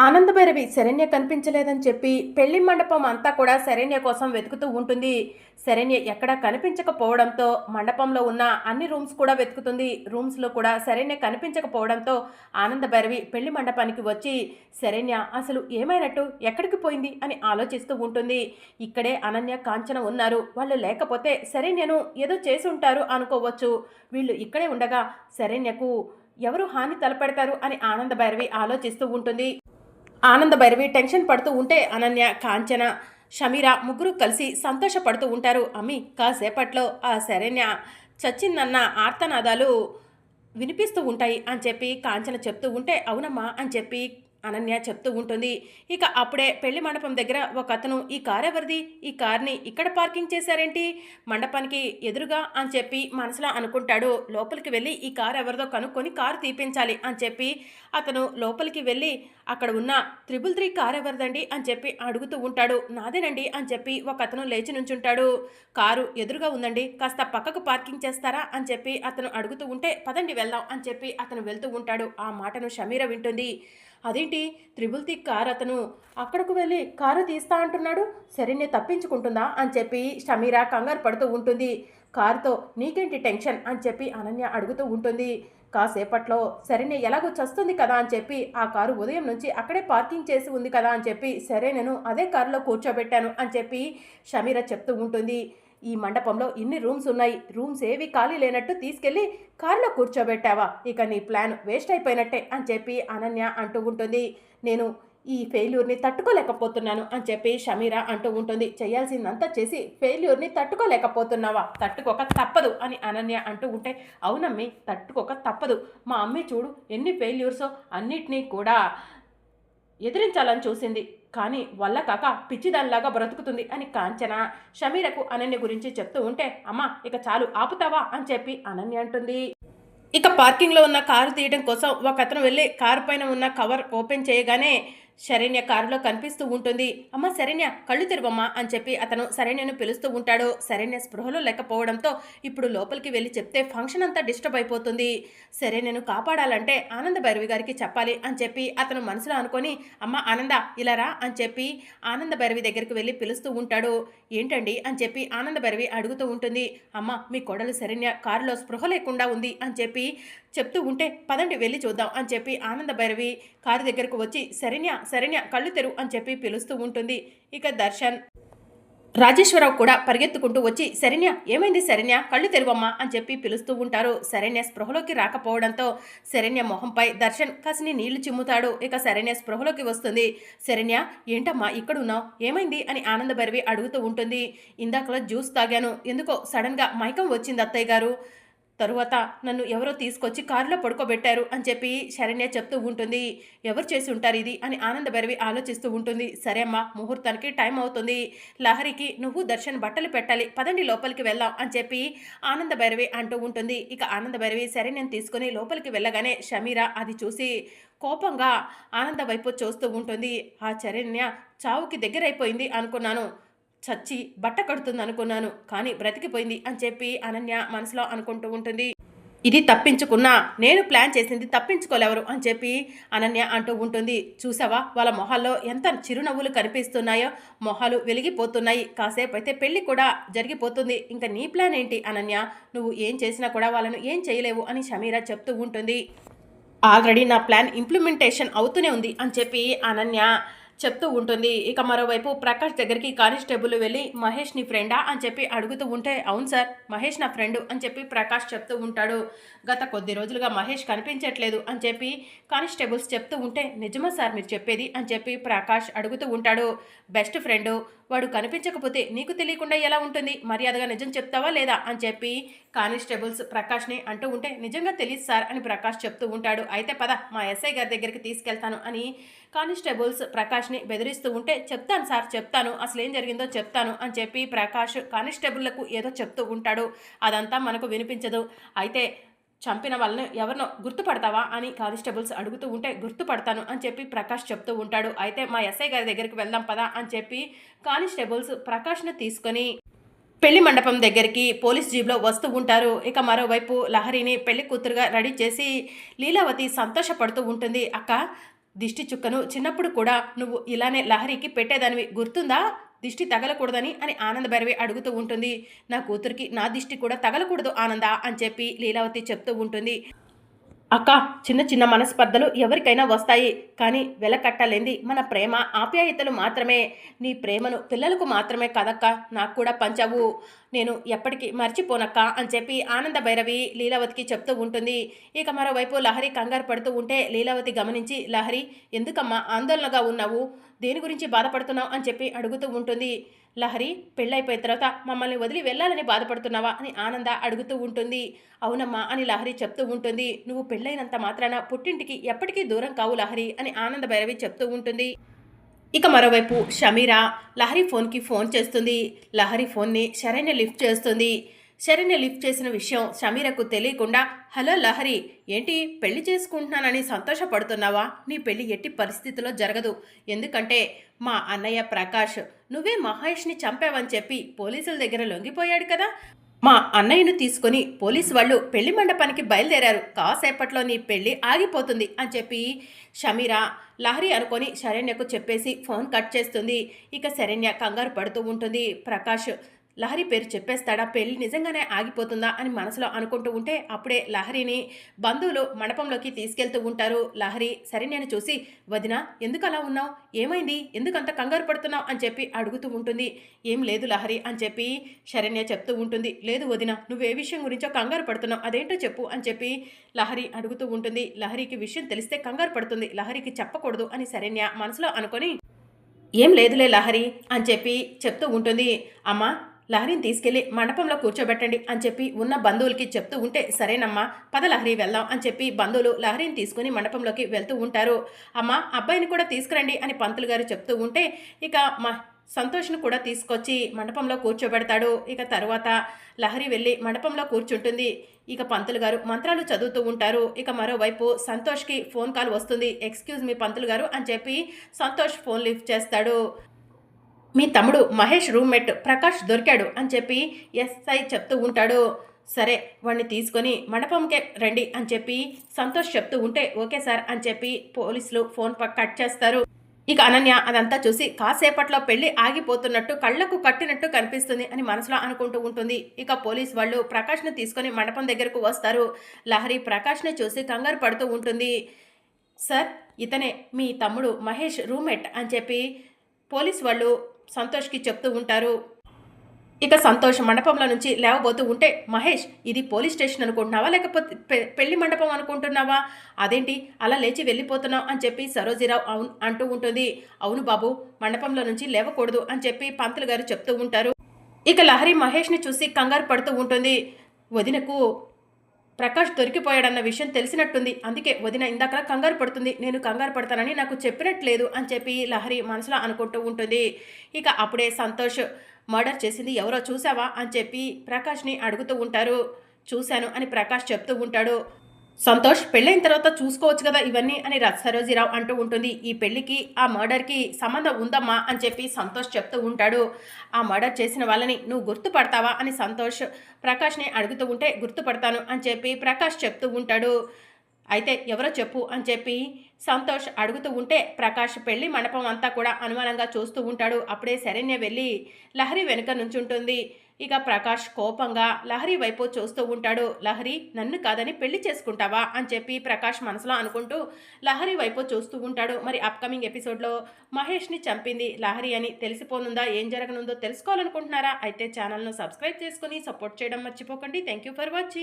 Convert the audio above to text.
ఆనందభైరవి శరణ్య కనిపించలేదని చెప్పి పెళ్లి మండపం అంతా కూడా శరణ్య కోసం వెతుకుతూ ఉంటుంది. శరణ్య ఎక్కడా కనిపించకపోవడంతో మండపంలో ఉన్న అన్ని రూమ్స్ కూడా వెతుకుతుంది. రూమ్స్లో కూడా శరణ్య కనిపించకపోవడంతో ఆనందభైరవి పెళ్లి మండపానికి వచ్చి శరణ్య అసలు ఏమైనట్టు, ఎక్కడికి పోయింది అని ఆలోచిస్తూ ఉంటుంది. ఇక్కడే అనన్య, కాంచన ఉన్నారు. వాళ్ళు లేకపోతే శరణ్యను ఏదో చేసి ఉంటారు అనుకోవచ్చు. వీళ్ళు ఇక్కడే ఉండగా శరణ్యకు ఎవరు హాని తలపెడతారు అని ఆనందభైరవి ఆలోచిస్తూ ఉంటుంది. ఆనందభైరవి టెన్షన్ పడుతూ ఉంటే అనన్య, కాంచన, షమీరా ముగ్గురు కలిసి సంతోషపడుతూ ఉంటారు. అమ్మి, కాసేపట్లో ఆ శరణ్య చచ్చిందన్న ఆర్తనాదాలు వినిపిస్తూ ఉంటాయి అని చెప్పి కాంచన చెప్తూ ఉంటే, అవునమ్మా అని చెప్పి అనన్య చెప్తూ ఉంటుంది. ఇక అప్పుడే పెళ్లి మండపం దగ్గర ఒక అతను, ఈ కార్ ఎవరిది, ఈ కార్ని ఇక్కడ పార్కింగ్ చేశారేంటి మండపానికి ఎదురుగా అని చెప్పి మనసులో అనుకుంటాడు. లోపలికి వెళ్ళి ఈ కార్ ఎవరిదో కనుక్కొని కారు తీపించాలి అని చెప్పి అతను లోపలికి వెళ్ళి అక్కడ ఉన్న 333 కార్ ఎవరిదండి అని చెప్పి అడుగుతూ ఉంటాడు. నాదేనండి అని చెప్పి ఒక అతను లేచి నుంచుంటాడు. కారు ఎదురుగా ఉందండి, కాస్త పక్కకు పార్కింగ్ చేస్తారా అని చెప్పి అతను అడుగుతూ ఉంటే, పదండి వెళ్దాం అని చెప్పి అతను వెళ్తూ ఉంటాడు. ఆ మాటను షమీర వింటుంది. అదేంటి 333 కార్ అతను అక్కడకు వెళ్ళి కారు తీస్తా అంటున్నాడు, శరణ్య తప్పించుకుంటుందా అని చెప్పి షమీరా కంగారు పడుతూ ఉంటుంది. కారుతో నీకేంటి టెన్షన్ అని చెప్పి అనన్య అడుగుతూ ఉంటుంది. కాసేపట్లో శరణ్య ఎలాగో చస్తుంది కదా అని చెప్పి ఆ కారు ఉదయం నుంచి అక్కడే పార్కింగ్ చేసి ఉంది కదా అని చెప్పి సరే నేను అదే కారులో కూర్చోబెట్టాను అని చెప్పి షమీరా చెప్తూ ఉంటుంది. ఈ మండపంలో ఇన్ని రూమ్స్ ఉన్నాయి, రూమ్స్ ఏవి ఖాళీ లేనట్టు తీసుకెళ్ళి కారులో కూర్చోబెట్టావా, ఇక నీ ప్లాన్ వేస్ట్ అయిపోయినట్టే అని చెప్పి అనన్య అంటూ ఉంటుంది. నేను ఈ ఫెయిల్యూర్ని తట్టుకోలేకపోతున్నాను అని చెప్పి షమీరా అంటూ ఉంటుంది. చేయాల్సిందంతా చేసి ఫెయిల్యూర్ని తట్టుకోలేకపోతున్నావా, తట్టుకోక తప్పదు అని అనన్య అంటూ ఉంటే, అవునమ్మి తట్టుకోక తప్పదు, మా అమ్మి చూడు ఎన్ని ఫెయిల్యూర్సో అన్నిటినీ కూడా ఎదిరించాలని చూసింది, కానీ వల్ల కాక పిచ్చిదానిలాగా బ్రతుకుతుంది అని కాంచన షమీరకు అనన్య గురించి చెప్తూ ఉంటే, అమ్మ ఇక చాలు ఆపుతావా అని చెప్పి అనన్య అంటుంది. ఇక పార్కింగ్లో ఉన్న కారు తీయడం కోసం ఒక అతను వెళ్ళి కారు పైన ఉన్న కవర్ ఓపెన్ చేయగానే శరణ్య కారులో కనిపిస్తూ ఉంటుంది. అమ్మ శరణ్య కళ్ళు తెరవమ్మా అని చెప్పి అతను శరణ్యను పిలుస్తూ ఉంటాడు. శరణ్య స్పృహలో లేకపోవడంతో ఇప్పుడు లోపలికి వెళ్ళి చెప్తే ఫంక్షన్ అంతా డిస్టర్బ్ అయిపోతుంది. శరణ్యను కాపాడాలంటే ఆనందభైరవి గారికి చెప్పాలి అని చెప్పి అతను మనసులో అనుకొని, అమ్మ ఆనంద ఇలా రా అని చెప్పి ఆనందభైరవి దగ్గరికి వెళ్ళి పిలుస్తూ ఉంటాడు. ఏంటండి అని చెప్పి ఆనందభైరవి అడుగుతూ ఉంటుంది. అమ్మ మీ కోడలు శరణ్య కారులో స్పృహ లేకుండా ఉంది అని చెప్పి చెప్తూ ఉంటే, పదండి వెళ్ళి చూద్దాం అని చెప్పి ఆనందభైరవి కారు దగ్గరకు వచ్చి శరణ్య శరణ్య కళ్ళు తెరు అని చెప్పి పిలుస్తూ ఉంటుంది. ఇక దర్శన్, రాజేశ్వరరావు కూడా పరిగెత్తుకుంటూ వచ్చి శరణ్య ఏమైంది శరణ్య కళ్ళు తెరువమ్మా అని చెప్పి పిలుస్తూ ఉంటారు. శరణ్య స్పృహలోకి రాకపోవడంతో శరణ్య మొహంపై దర్శన్ కసిని నీళ్లు చిమ్ముతాడు. ఇక శరణ్య స్పృహలోకి వస్తుంది. శరణ్య ఏంటమ్మా ఇక్కడున్నావు, ఏమైంది అని ఆనందభైరవి అడుగుతూ ఉంటుంది. ఇందాకలా జ్యూస్ తాగాను, ఎందుకో సడన్గా మైకం వచ్చింది అత్తయ్య గారు, తరువాత నన్ను ఎవరో తీసుకొచ్చి కారులో పడుకోబెట్టారు అని చెప్పి శరణ్య చెప్తూ ఉంటుంది. ఎవరు చేసి ఉంటారు ఇది అని ఆనందభైరవి ఆలోచిస్తూ ఉంటుంది. సరే అమ్మా ముహూర్తానికి టైం అవుతుంది, లహరికి నువ్వు దర్శన్ బట్టలు పెట్టాలి, పదండి లోపలికి వెళ్దాం అని చెప్పి ఆనందభైరవి అంటూ ఉంటుంది. ఇక ఆనందభైరవి శరణ్యను తీసుకుని లోపలికి వెళ్ళగానే షమీరా అది చూసి కోపంగా ఆనంద వైపు చూస్తూ ఉంటుంది. ఆ శరణ్య చావుకి దగ్గరైపోయింది అనుకున్నాను, చచ్చి బట్ట కడుతుంది అనుకున్నాను, కానీ బ్రతికిపోయింది అని చెప్పి అనన్య మనసులో అనుకుంటూ ఉంటుంది. ఇది తప్పించుకున్నా నేను ప్లాన్ చేసింది తప్పించుకోలేవరు అని చెప్పి అనన్య అంటూ ఉంటుంది. చూసావా వాళ్ళ మొహాల్లో ఎంత చిరునవ్వులు కనిపిస్తున్నాయో, మొహాలు వెలిగిపోతున్నాయి, కాసేపు అయితే పెళ్లి కూడా జరిగిపోతుంది, ఇంకా నీ ప్లాన్ ఏంటి అనన్య, నువ్వు ఏం చేసినా కూడా వాళ్ళను ఏం చేయలేవు అని షమీరా చెప్తూ ఉంటుంది. ఆల్రెడీ నా ప్లాన్ ఇంప్లిమెంటేషన్ అవుతూనే ఉంది అని చెప్పి అనన్య చెప్తూ ఉంటుంది. ఇక మరోవైపు ప్రకాష్ దగ్గరికి కానిస్టేబుల్ వెళ్ళి మహేష్ నీ ఫ్రెండా అని చెప్పి అడుగుతూ ఉంటే, అవును సార్ మహేష్ నా ఫ్రెండు అని చెప్పి ప్రకాష్ చెప్తూ ఉంటాడు. గత కొద్ది రోజులుగా మహేష్ కనిపించట్లేదు అని చెప్పి కానిస్టేబుల్స్ చెప్తూ ఉంటే, నిజమా సార్ మీరు చెప్పేది అని చెప్పి ప్రకాష్ అడుగుతూ ఉంటాడు. బెస్ట్ ఫ్రెండు, వాడు కనిపించకపోతే నీకు తెలియకుండా ఎలా ఉంటుంది, మర్యాదగా నిజం చెప్తావా లేదా అని చెప్పి కానిస్టేబుల్స్ ప్రకాష్ని అంటూ ఉంటే, నిజంగా తెలియదు సార్ అని ప్రకాష్ చెప్తూ ఉంటాడు. అయితే పద మా ఎస్ఐ గారి దగ్గరికి తీసుకెళ్తాను అని కానిస్టేబుల్స్ ప్రకాష్ని బెదిరిస్తూ ఉంటే, చెప్తాను సార్ చెప్తాను, అసలు ఏం జరిగిందో చెప్తాను అని చెప్పి ప్రకాష్ కానిస్టేబుల్లకు ఏదో చెప్తూ ఉంటాడు. అదంతా మనకు వినిపించదు. అయితే చంపిన వాళ్ళని ఎవరినో గుర్తుపడతావా అని కానిస్టేబుల్స్ అడుగుతూ ఉంటే, గుర్తుపడతాను అని చెప్పి ప్రకాష్ చెప్తూ ఉంటాడు. అయితే మా ఎస్ఐ గారి దగ్గరికి వెళ్దాం పదా అని చెప్పి కానిస్టేబుల్స్ ప్రకాష్ని తీసుకొని పెళ్లి మండపం దగ్గరికి పోలీస్ జీబ్లో వస్తూ ఉంటారు. ఇక మరోవైపు లహరిని పెళ్లి కూతురుగా రెడీ చేసి లీలావతి సంతోషపడుతూ ఉంటుంది. అక్క దిష్టి చుక్కను చిన్నప్పుడు కూడా నువ్వు ఇలానే లహరికి పెట్టేదానివి గుర్తుందా? దిష్టి తగలకూడదని అని ఆనంద భైరవి అడుగుతూ ఉంటుంది. నా కూతురికి నా దిష్టి కూడా తగలకూడదు ఆనంద అని చెప్పి లీలావతి చెప్తూ ఉంటుంది. అక్క, చిన్న చిన్న మనస్పర్ధలు ఎవరికైనా వస్తాయి. కానీ వెలకట్టలేంది మన ప్రేమ ఆప్యాయతలు మాత్రమే. నీ ప్రేమను పిల్లలకు మాత్రమే కదక్క నాకు కూడా పంచావు. నేను ఎప్పటికీ మర్చిపోనక్క అని చెప్పి ఆనంద భైరవి లీలావతికి చెప్తూ ఉంటుంది. ఇక మరోవైపు లహరి కంగారు పడుతూ ఉంటే లీలావతి గమనించి, లహరి ఎందుకమ్మా ఆందోళనగా ఉన్నావు, దేని గురించి బాధపడుతున్నావు అని చెప్పి అడుగుతూ ఉంటుంది. లహరి, పెళ్ళైపోయిన తర్వాత మమ్మల్ని వదిలి వెళ్ళాలని బాధపడుతున్నావా అని ఆనంద అడుగుతూ ఉంటుంది. అవునమ్మా అని లహరి చెప్తూ ఉంటుంది. నువ్వు పెళ్ళైనంత మాత్రాన పుట్టింటికి ఎప్పటికీ దూరం కావు లహరి అని ఆనంద భైరవి చెప్తూ ఉంటుంది. ఇక మరోవైపు షమీరా లహరి ఫోన్కి ఫోన్ చేస్తుంది. లహరి ఫోన్ని శరణ్య లిఫ్ట్ చేస్తుంది. శరణ్య లిఫ్ట్ చేసిన విషయం షమీరకు తెలియకుండా, హలో లహరి, ఏంటి పెళ్లి చేసుకుంటున్నానని సంతోషపడుతున్నావా? నీ పెళ్లి ఎట్టి పరిస్థితిలో జరగదు. ఎందుకంటే మా అన్నయ్య ప్రకాష్ నువ్వే మహేష్ని చంపావని చెప్పి పోలీసుల దగ్గర లొంగిపోయాడు కదా. మా అన్నయ్యను తీసుకొని పోలీసు వాళ్ళు పెళ్లి మండపానికి బయలుదేరారు. కాసేపట్లో నీ పెళ్లి ఆగిపోతుంది అని చెప్పి షమీరా లహరి అనుకొని శరణ్యకు చెప్పేసి ఫోన్ కట్ చేస్తుంది. ఇక శరణ్య కంగారు పడుతూ ఉంటుంది. ప్రకాష్ లహరి పేరు చెప్పేస్తాడా, పెళ్లి నిజంగానే ఆగిపోతుందా అని మనసులో అనుకుంటూ ఉంటే అప్పుడే లహరిని బంధువులు మండపంలోకి తీసుకెళ్తూ ఉంటారు. లహరి శరణ్యను చూసి, వదిన ఎందుకు అలా ఉన్నావు, ఏమైంది, ఎందుకంత కంగారు పడుతున్నావు అని చెప్పి అడుగుతూ ఉంటుంది. ఏం లేదు లహరి అని చెప్పి శరణ్య చెప్తూ ఉంటుంది. లేదు వదిన, నువ్వే విషయం గురించో కంగారు పడుతున్నావు, అదేంటో చెప్పు అని చెప్పి లహరి అడుగుతూ ఉంటుంది. లహరికి విషయం తెలిస్తే కంగారు పడుతుంది, లహరికి చెప్పకూడదు అని శరణ్య మనసులో అనుకొని, ఏం లేదులే లహరి అని చెప్పి చెప్తూ ఉంటుంది. అమ్మ, లహరిని తీసుకెళ్లి మండపంలో కూర్చోబెట్టండి అని చెప్పి ఉన్న బంధువులకి చెప్తూ ఉంటే, సరేనమ్మా పద లహరి వెళ్దాం అని చెప్పి బంధువులు లహరిని తీసుకుని మండపంలోకి వెళ్తూ ఉంటారు. అమ్మ, అబ్బాయిని కూడా తీసుకురండి అని పంతులు గారు చెప్తూ ఉంటే ఇక సంతోష్ను కూడా తీసుకొచ్చి మండపంలో కూర్చోబెడతాడు. ఇక తర్వాత లహరి వెళ్ళి మండపంలో కూర్చుంటుంది. ఇక పంతులు గారు మంత్రాలు చదువుతూ ఉంటారు. ఇక మరోవైపు సంతోష్కి ఫోన్ కాల్ వస్తుంది. ఎక్స్క్యూజ్ మీ పంతులు గారు అని చెప్పి సంతోష్ ఫోన్ లిఫ్ట్ చేస్తాడు. మీ తమ్ముడు మహేష్ రూమ్మేట్ ప్రకాష్ దొరికాడు అని చెప్పి ఎస్ఐ చెప్తూ ఉంటాడు. సరే వాడిని తీసుకొని మండపంకే రండి అని చెప్పి సంతోష్ చెప్తూ ఉంటే, ఓకే సార్ అని చెప్పి పోలీసులు ఫోన్ కట్ చేస్తారు. ఇక అనన్య అదంతా చూసి కాసేపట్లో పెళ్లి ఆగిపోతున్నట్టు కళ్లకు కట్టినట్టు కనిపిస్తుంది అని మనసులో అనుకుంటూ ఉంటుంది. ఇక పోలీస్ వాళ్ళు ప్రకాష్ని తీసుకొని మండపం దగ్గరకు వస్తారు. లహరి ప్రకాష్ని చూసి కంగారు పడుతూ ఉంటుంది. సార్, ఇతనే మీ తమ్ముడు మహేష్ రూమ్మేట్ అని చెప్పి పోలీస్ వాళ్ళు సంతోష్కి చెప్తూ ఉంటారు. ఇక సంతోష్ మండపంలో నుంచి లేవబోతూ ఉంటే, మహేష్ ఇది పోలీస్ స్టేషన్ అనుకుంటున్నావా లేకపోతే పెళ్లి మండపం అనుకుంటున్నావా, అదేంటి అలా లేచి వెళ్ళిపోతున్నావు అని చెప్పి సరోజిరావు అవును అంటూ ఉంటుంది. అవును బాబు, మండపంలో నుంచి లేవకూడదు అని చెప్పి పంతులు గారు చెప్తూ ఉంటారు. ఇక లహరి మహేష్ని చూసి కంగారు పడుతూ ఉంటుంది. వదినకు ప్రకాష్ దొరికిపోయాడన్న విషయం తెలిసినట్టుంది, అందుకే వదిన ఇందాక కంగారు పడుతుంది, నేను కంగారు పడతానని నాకు చెప్పినట్లేదు అని చెప్పి లహరి మనసులో అనుకుంటూ ఉంటుంది. ఇక అప్పుడే సంతోష్ మర్డర్ చేసింది ఎవరో చూసావా అని చెప్పి ప్రకాష్ని అడుగుతూ ఉంటారు. చూశాను అని ప్రకాష్ చెప్తూ ఉంటాడు. సంతోష్, పెళ్ళైన తర్వాత చూసుకోవచ్చు కదా ఇవన్నీ అని సరోజిరావు అంటూ ఉంటుంది. ఈ పెళ్లికి ఆ మర్డర్కి సంబంధం ఉందమ్మా అని చెప్పి సంతోష్ చెప్తూ ఉంటాడు. ఆ మర్డర్ చేసిన వాళ్ళని నువ్వు గుర్తుపడతావా అని సంతోష్ ప్రకాష్ని అడుగుతూ ఉంటే, గుర్తుపడతాను అని చెప్పి ప్రకాష్ చెప్తూ ఉంటాడు. అయితే ఎవరో చెప్పు అని చెప్పి సంతోష్ అడుగుతూ ఉంటే ప్రకాష్ పెళ్లి మండపం అంతా కూడా అనుమానంగా చూస్తూ ఉంటాడు. అప్పుడే శరణ్య వెళ్ళి లహరి వెనుక నుంచుంటుంది. ఇక ప్రకాష్ కోపంగా లహరి వైపు చూస్తూ ఉంటాడు. లహరి, నన్ను కాదని పెళ్లి చేసుకుంటావా అని చెప్పి ప్రకాష్ మనసులో అనుకుంటూ లహరి వైపు చూస్తూ ఉంటాడు. మరి అప్కమింగ్ ఎపిసోడ్లో మహేష్ని చంపింది లహరి అని తెలిసిపోనుందా, ఏం జరగనుందో తెలుసుకోవాలనుకుంటున్నారా? అయితే ఛానల్ను సబ్స్క్రైబ్ చేసుకుని సపోర్ట్ చేయడం మర్చిపోకండి. Thank you for watching.